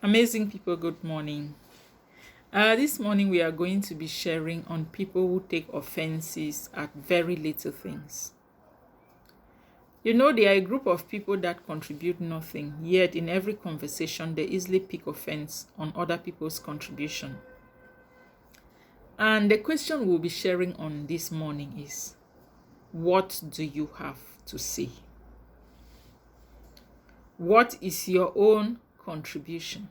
Amazing people, good morning. This morning we are going to be sharing on people who take offenses at very little things. You know, they are a group of people that contribute nothing, yet in every conversation they easily pick offense on other people's contribution. And the question we'll be sharing on this morning is, what do you have to say? What is your own contribution?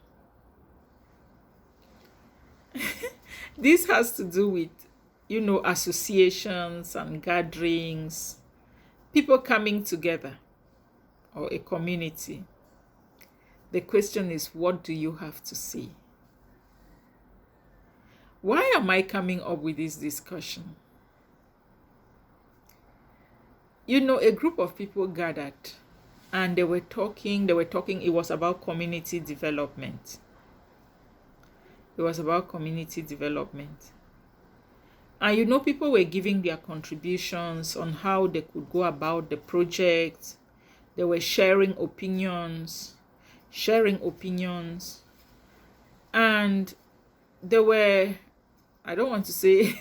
This has to do with, associations and gatherings, people coming together, or a community. The question is, what do you have to say? Why am I coming up with this discussion? A group of people gathered and they were talking, it was about community development. And people were giving their contributions on how they could go about the project. They were sharing opinions. And there were, I don't want to say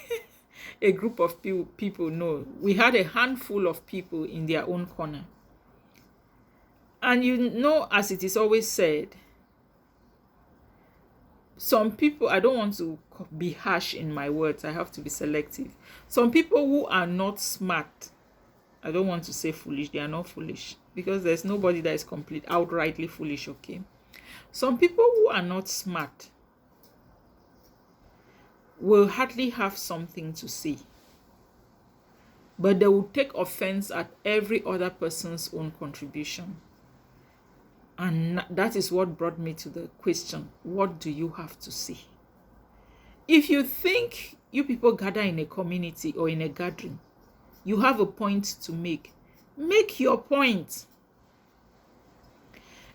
a group of people, no. We had a handful of people in their own corner. And as it is always said, some people, I don't want to be harsh in my words, I have to be selective. Some people who are not smart, I don't want to say foolish, they are not foolish, because there's nobody that is outrightly foolish, okay? Some people who are not smart will hardly have something to say, but they will take offense at every other person's own contribution. And that is what brought me to the question, what do you have to say? If you think you people gather in a community or in a gathering, you have a point to make your point.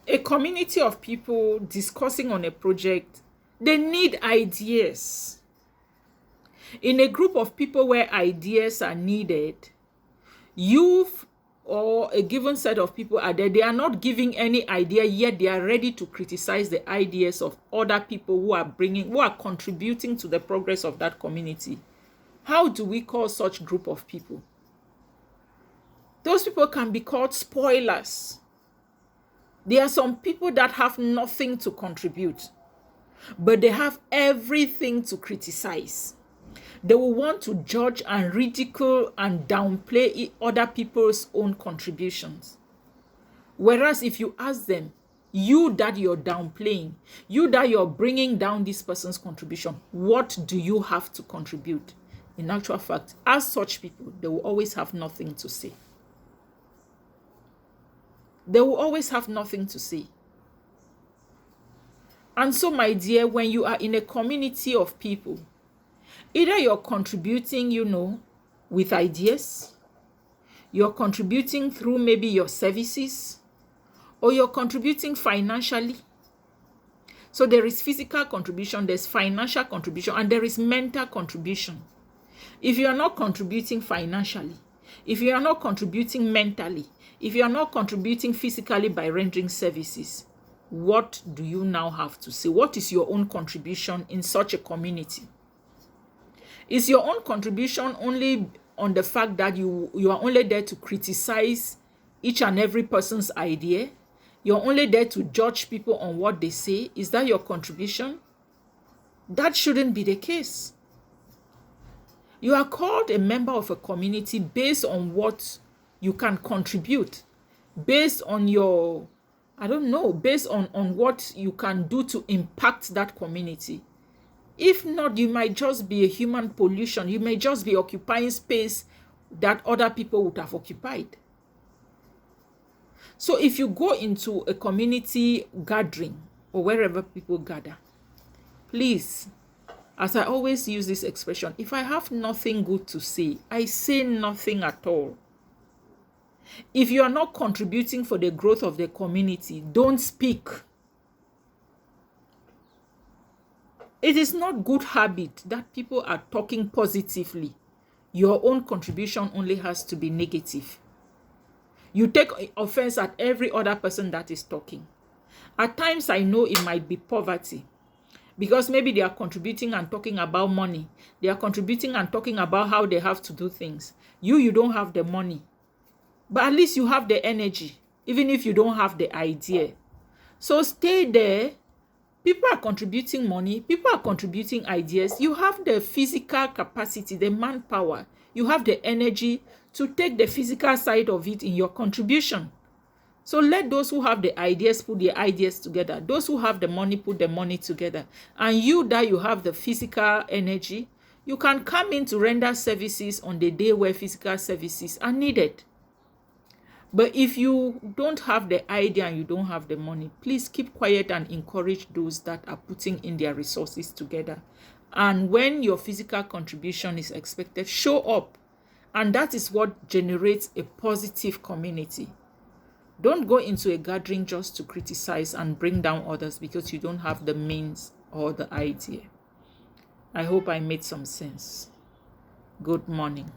A community of people discussing on a project, they need ideas. In a group of people where ideas are needed, or a given set of people are there, they are not giving any idea, yet they are ready to criticize the ideas of other people who are contributing to the progress of that community. How do we call such group of people? Those people can be called spoilers. There are some people that have nothing to contribute, but they have everything to criticize. They will want to judge and ridicule and downplay other people's own contributions. Whereas if you ask them, you that you're downplaying, you that you're bringing down this person's contribution, what do you have to contribute? In actual fact, as such people, they will always have nothing to say. They will always have nothing to say. And so, my dear, when you are in a community of people, either you're contributing, with ideas, you're contributing through maybe your services, or you're contributing financially. So there is physical contribution, there's financial contribution, and there is mental contribution. If you are not contributing financially, if you are not contributing mentally, if you are not contributing physically by rendering services, what do you now have to say? What is your own contribution in such a community? Is your own contribution only on the fact that you are only there to criticize each and every person's idea? You're only there to judge people on what they say? Is that your contribution? That shouldn't be the case. You are called a member of a community based on what you can contribute, based on your, based on what you can do to impact that community. If not, you might just be a human pollution. You may just be occupying space that other people would have occupied. So if you go into a community gathering or wherever people gather, please, as I always use this expression, if I have nothing good to say, I say nothing at all. If you are not contributing for the growth of the community, don't speak. It is not good habit that people are talking positively. Your own contribution only has to be negative. You take offense at every other person that is talking. At times, I know it might be poverty because maybe they are contributing and talking about money. They are contributing and talking about how they have to do things. You don't have the money, but at least you have the energy, even if you don't have the idea. So stay there. People are contributing money. People are contributing ideas. You have the physical capacity, the manpower. You have the energy to take the physical side of it in your contribution. So let those who have the ideas put their ideas together. Those who have the money put the money together. And you that you have the physical energy, you can come in to render services on the day where physical services are needed. But if you don't have the idea and you don't have the money, please keep quiet and encourage those that are putting in their resources together. And when your physical contribution is expected, show up. And that is what generates a positive community. Don't go into a gathering just to criticize and bring down others because you don't have the means or the idea. I hope I made some sense. Good morning.